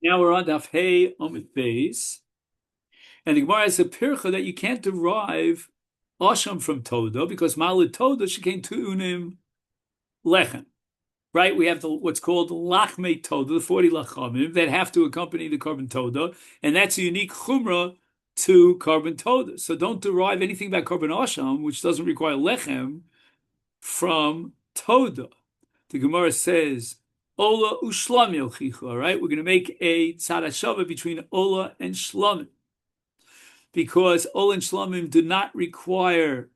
Now we're on Daf Hey Omid Beis, and the Gemara has a pircha that you can't derive Asham from Toda because Malid Toda shekain tu'unim lechem. Right? We have what's called Lachme Toda, the 40 lachamim that have to accompany the carbon Toda, and that's a unique chumrah to carbon Toda. So don't derive anything about carbon Asham, which doesn't require lechem, from Toda. The Gemara says, Ola ushlam yilchichu, all right? We're going to make a tzad hashava between Ola and Shlamim because Ola and Shlamim do not require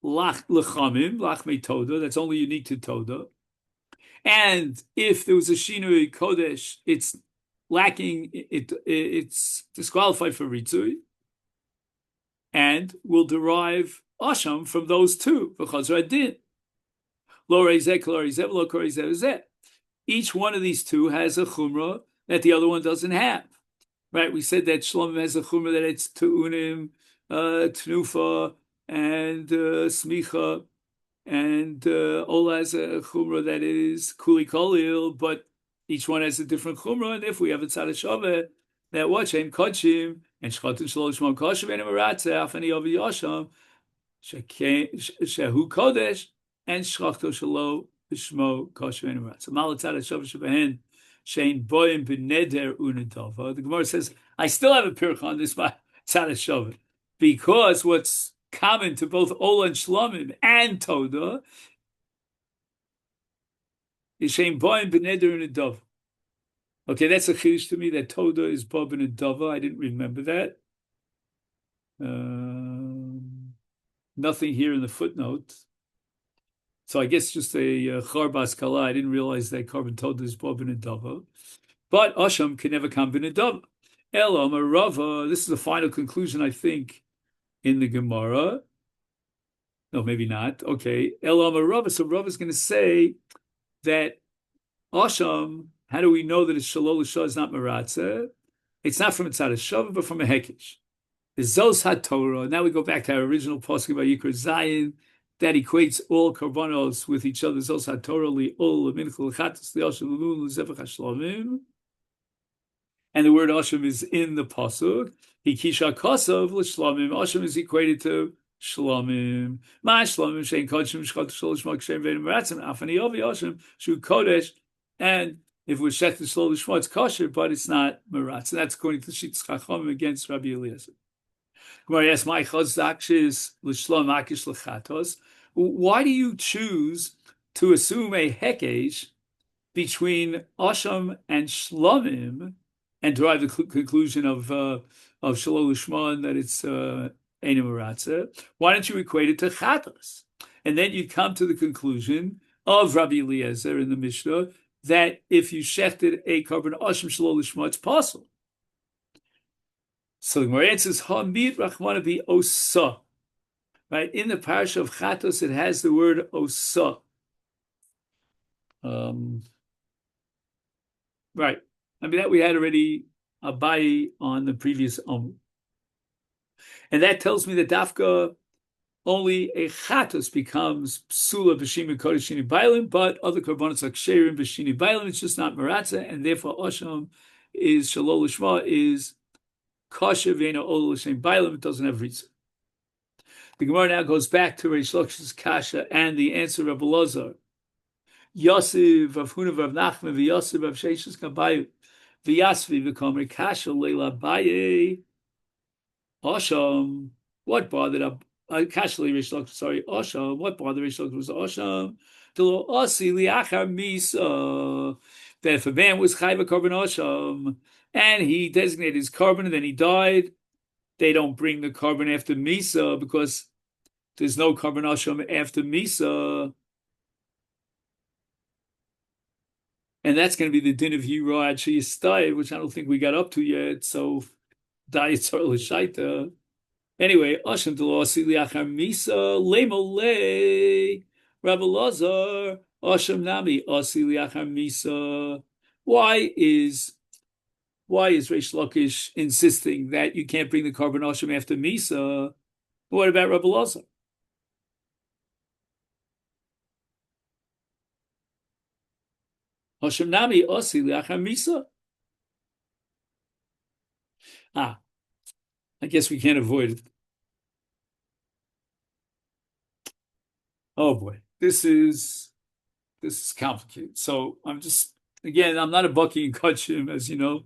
lechamim, lachmei Toda. That's only unique to Toda. And if there was a shinui kodesh, it's lacking, it's disqualified for ritzui, and will derive asham from those two. V'chazra din. Each one of these two has a chumrah that the other one doesn't have. Right? We said that Shlomo has a chumrah that it's tu'unim, tnufa, and smicha, and Ola has a chumrah that is kuli kolil, but each one has a different chumrah. And if we have a tzad hashava, that what shem kodshim and shchatin shlosh mom kosher and meratzeh afani avi yasham shehu kodesh and shchachto shalo b'shmo kosher and meratzeh. Malatzad hashava shebehen shein boyim b'neder unetova. The Gemara says, I still have a pircha on this tzad hashava because what's common to both Ola and Shlamim and Toda is shein boyim b'neder unetova. Okay, that's a chiddush to me that Toda is Bob and Adava. I didn't remember that. Nothing here in the footnote. So I guess just a charbas kala. I didn't realize that carbon Toda is Bob and Adava. But Asham can never come bin Adava. Elam Rava. This is the final conclusion, I think, in the Gemara. No, maybe not. Okay. Elam Rava. So Rava is going to say that Asham. How do we know that it's shalol l'shah is not meratzeh? It's not from a tzad hashava, but from a hekesh. The zos haTorah. Now we go back to our original pasuk about Yikra Zayin that equates all karbanos with each other. Zos haTorah li'ol l'minchul l'chatas li'asham l'lul l'zevach hashlamim. And the word asham is in the pasuk. Hikisha kasav l'shlamim. Asham is equated to shlamim. Ma shlamim shein kodshim shchat shalosh mak shem ve'im meratzim afani avi asham shu kodesh. And if we're shech to shlo l'shma, it's kosher, but it's not meratz. And that's according to Shittas Chachamim against Rabbi Eliezer. Gemara asks, "My chazakshis l'shlo makish l'chatos." Why do you choose to assume a hekesh between Asham and Shlamim and derive the conclusion of shlo l'shma and that it's eina meratz? Why don't you equate it to chatos? And then you come to the conclusion of Rabbi Eliezer in the Mishnah that if you shechted a carbon asham shelo lishma, it's possible. So the Gemara answers, Hamid Rachmana bi osa. Right? In the parasha of Chatos, it has the word osa. Right. I mean, that we had already Abayi on the previous and that tells me that Dafka only a chatos becomes psula b'shimi kodeshini bailim, but other korbanos like sherim b'shini bailim, it's just not maratza, and therefore asham is shalol l'shma is kosher v'ena ol l'shem bailim. It doesn't have ritza. The Gemara now goes back to Reish Lakish's kasha and the answer of Elazar. Yosef of Hunav of Nachman v'Yosef of Sheishas Kabayu v'Yasvi v'Komer kasha leila baye asham. What bothered up? Kashli Reish Lakish, sorry, Asham. What bothered Reish Lakish was Asham. Delo Asi liachar misa. That if a man was chayva carbon Asham and he designated his carbon and then he died, they don't bring the carbon after misa because there's no carbon Asham after misa, and that's going to be the din of Yirad Sheyistayv, which I don't think we got up to yet. So diet or l'shaita. Anyway, Asham Delo Asi liachar misa lemole Rabbi Lazar Asham Nami Asi liachar misa. Why is Reish Lakish insisting that you can't bring the carbon Asham after misa? What about Rabbi Lazar? Asham Nami Asi liachar misa. Ah, I guess we can't avoid it. Oh boy, this is complicated. So I'm just again, I'm not a Bucky and Kutchim, as you know.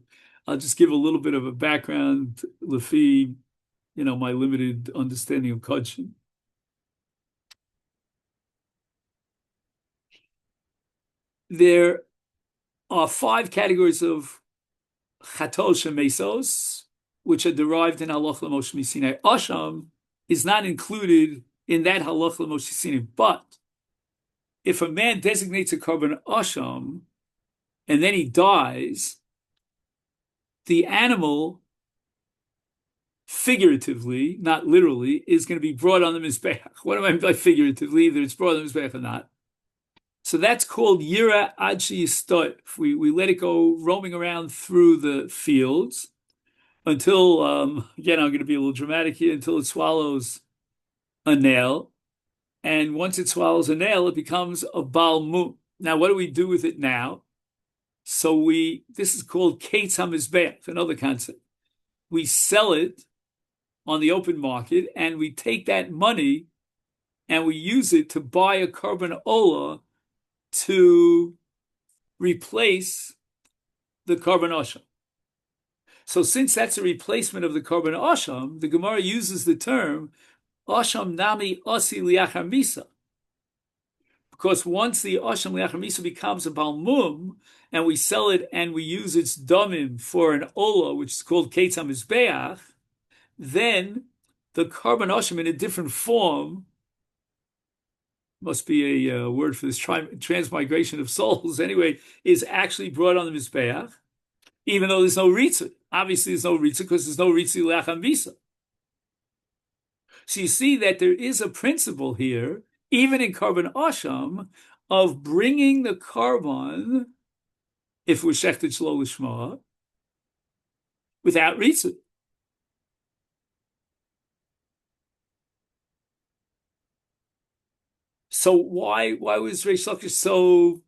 I'll just give a little bit of a background, Lafi, my limited understanding of Kutchim. There are five categories of Chatol Shemesos, which are derived in Halach L'Moshe Misinai. Asham is not included in that Halach L'Moshe Sinai, but if a man designates a carbon Asham and then he dies, the animal, figuratively, not literally, is going to be brought on the Mizbeach. What do I mean by figuratively? Either it's brought on the Mizbeach or not. So that's called Yira Adshi Yistoif. We let it go roaming around through the fields until, again, I'm going to be a little dramatic here, until it swallows a nail. And once it swallows a nail, it becomes a Baal Mum. Now, what do we do with it now? So this is called Kates HaMizbeach, another concept. We sell it on the open market and we take that money and we use it to buy a carbon ola to replace the carbon asham. So since that's a replacement of the carbon asham, the Gemara uses the term asham nami asi liachar misa. Because once the asham liachar misa becomes a balmum, and we sell it and we use its damim for an ola, which is called Kates HaMizbeach, then the carbon asham in a different form, must be a word for this transmigration of souls anyway, is actually brought on the Mizbeach, even though there's no Ritza. Obviously there's no Ritza because there's no Ritza Leacham Visa. So you see that there is a principle here, even in carbon asham, of bringing the carbon, if we're shechted shlo lishma, without Ritza. So why was Reish Lakish so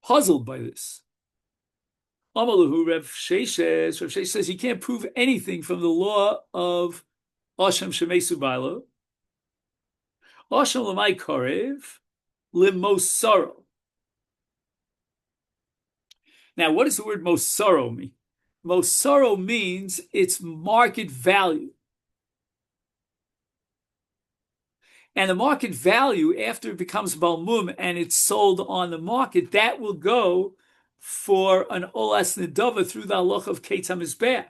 puzzled by this? Amalahu Rav Sheshes says you can't prove anything from the law of Asham Shemesu Bailo. Asham Lamai Korev Limosaro. Now, what does the word Mosaro mean? Mosaro means its market value. And the market value, after it becomes Balmum and it's sold on the market, that will go for an Olas Nedava through the halacha of Kates HaMizbeach.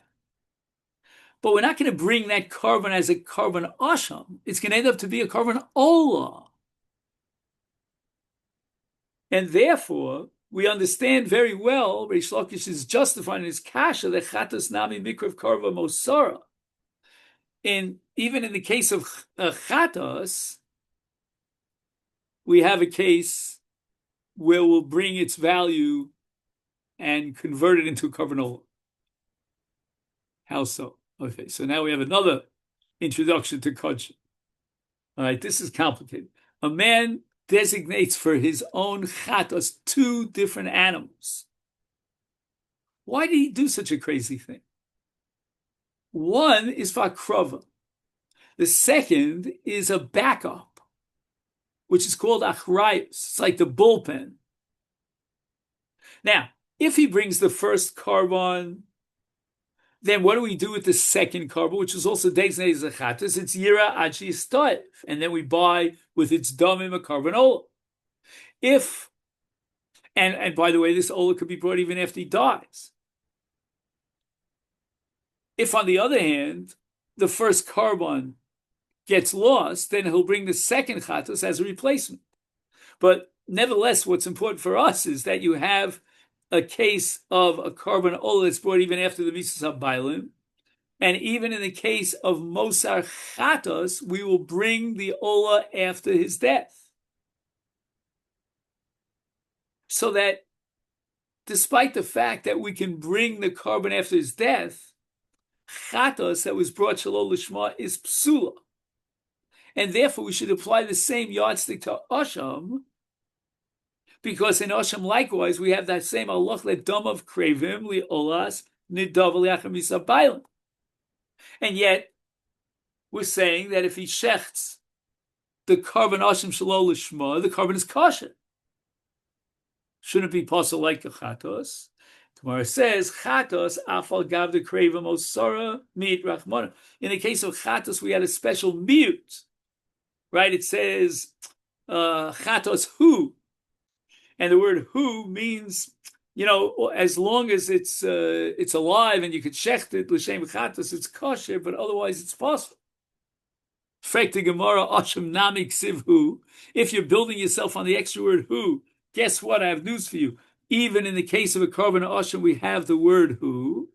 But we're not going to bring that carbon as a carbon asham. It's going to end up to be a carbon ola. And therefore, we understand very well, Reish Lakish is justifying his kasha, the chatas nami mikrav karva mosara. Even in the case of chatas, we have a case where we'll bring its value and convert it into a carbon ola. How so? Okay, so now we have another introduction to Kodshim. All right, this is complicated. A man designates for his own chatas two different animals. Why did he do such a crazy thing? One is vakrova. The second is a backup, which is called achrayus. It's like the bullpen. Now, if he brings the first carbon, then what do we do with the second carbon, which is also designated as a chatas? It's yira achi stoif, and then we buy with its damim a carbon ola. And by the way, this ola could be brought even after he dies. If, on the other hand, the first carbon gets lost, then he'll bring the second chatas as a replacement. But nevertheless, what's important for us is that you have a case of a carbon ola that's brought even after the Mises HaBailim. And even in the case of Mosar Chatos, we will bring the ola after his death. So that despite the fact that we can bring the carbon after his death, Chatos that was brought Shalom Lishma is Psula. And therefore we should apply the same yardstick to Asham, because in Asham likewise we have that same Allah ledom of Krevim li Olas And yet, we're saying that if he shechts the carbon ashim shelo lishma, the carbon is kosher. Shouldn't it be possible like a chatos? Gemara says chatos afal gav the kreva mosora mit rachmana. In the case of chatos, we had a special mute, right? It says chatos hu, and the word hu means, as long as it's alive and you could shecht it l'shem chatos, it's kosher, but otherwise it's possible. Frek Gemara asham nami ksiv hu. If you're building yourself on the extra word hu, guess what? I have news for you. Even in the case of a carbon asham, we have the word hu,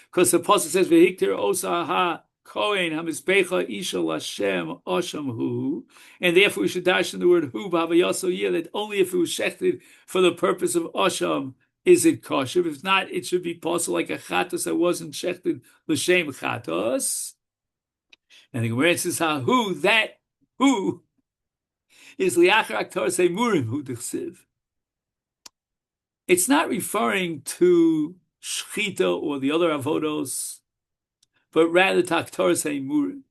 because the pasuk says v'hiktir osa ha kohen hamizbecha isha lashem asham hu, and therefore we should dash in the word hu b'havayaso yeh, that only if it was shechted for the purpose of asham is it kosher. If not, it should be possible like a chatos that wasn't shechted l'shem chatos. And the Gemara says, "Who that who is liachar aktar seimurim hu dichsiv." It's not referring to shchita or the other avodos, but rather to aktar seimurim.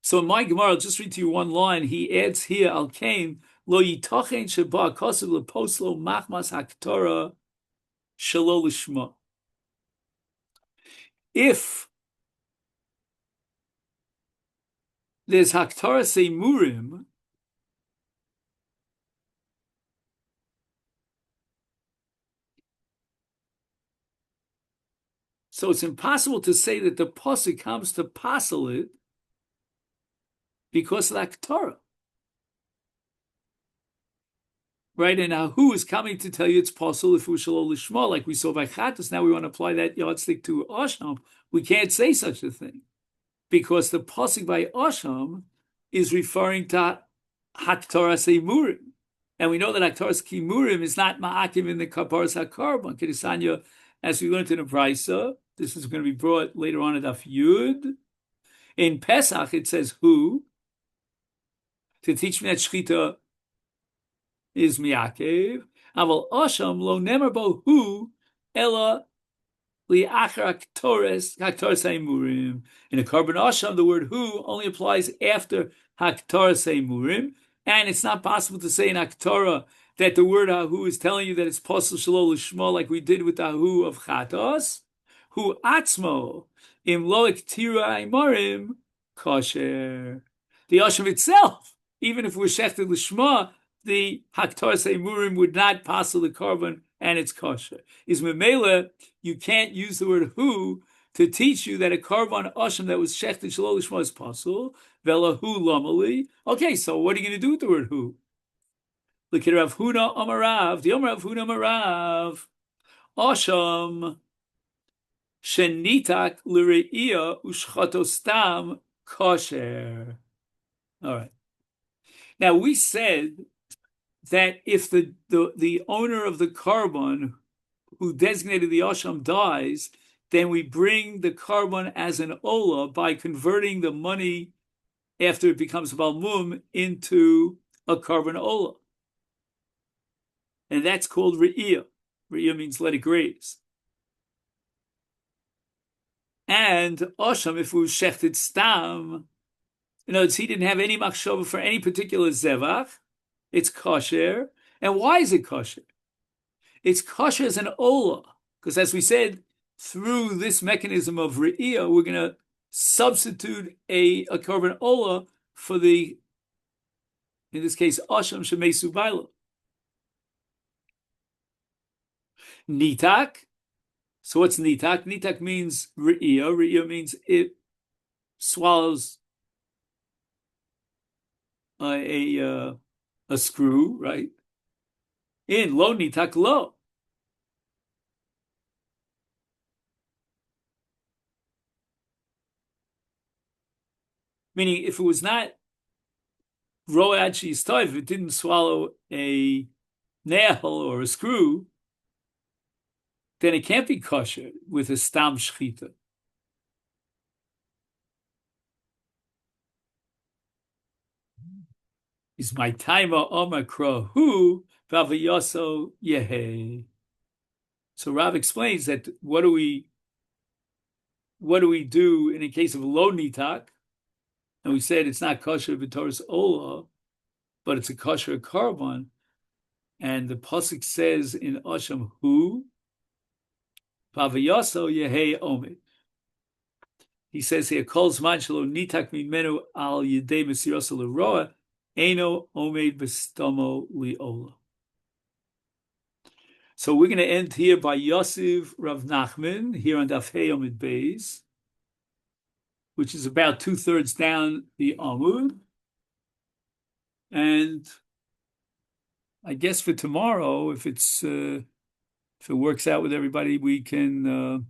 So in my Gemara, I'll just read to you one line. He adds here, "Al kain lo yitachen sheba kosev leposlo machmas haktorah shelo lishma." If there's Haktorah Seimurim, so it's impossible to say that the pasuk comes to passel it because of the Haktorah. Right? And now who is coming to tell you it's possible if it was Shalol Lishma, like we saw by Chatos? Now we want to apply that yardstick to Asham. We can't say such a thing, because the pasuk by Asham is referring to Haktorah Seimurim. And we know that Haktorah Seimurim is not Ma'akim in the Kaparas HaKarban. Kedisanya, as we learned in the Brisa, this is going to be brought later on at Daf Yud. In Pesach, it says who, to teach me that Shchita is Mi'akev. Aval Asham lo nemer bo hu, ela li'achar Haktorah Seimurim. In a carbon asham, the word hu only applies after Haktorah Seimurim, and it's not possible to say in Haktorah that the word hu is telling you that it's possible shalol lishma, like we did with the hu of Chatos. Hu atzmo im lo iktira imarim kosher. The asham itself, even if we're shechted lishma, the Haktorah Seimurim would not pass the carbon, and it's kosher. Is memela, you can't use the word hu to teach you that a carbon asham that was shechted shalol lishma is possible. Vela hu lamali. Okay, so what are you going to do with the word hu? Look at Rav Huna Amarav. The Amar Rav Huna Amarav. Asham shenitak l're'iyah u'shchatostam kosher. All right. Now we said that if the owner of the carbon who designated the asham dies, then we bring the carbon as an ola by converting the money after it becomes balmum into a carbon ola. And that's called re'iyah. Re'iyah means let it graze. And asham, if it was shechted stam, in other words, he didn't have any machshava for any particular zevach, it's kosher. And why is it kosher? It's kosher as an ola, because as we said, through this mechanism of re'iyah, we're going to substitute a carbon ola for the, in this case, asham shemesu bailo. Nitak. So what's nitak? Nitak means re'iyah. Re'iyah means it swallows a screw, right? In lo nitak lo. Meaning, if it was not road sheyistov, if it didn't swallow a nail or a screw, then it can't be kosher with a stam shchita. Is my timer omakra hu v'avayoso yehe. So Rav explains that what do we do in a case of a lo nitak? And we said it's not kosher v'toras ola, but it's a kosher carbon. And the pasuk says in Asham Hu, Pavayaso Yehei Omed. He says here, Kol Zman Shelo Nitak Mimenu Al Yedei Mesirasa L'Roa, Eino Omed V'Stomo Li'ola. So we're going to end here by Yosef Rav Nachman, here on Daf Hey Omid Beis, which is about 2/3 down the Amud. And I guess for tomorrow, if it works out with everybody, we can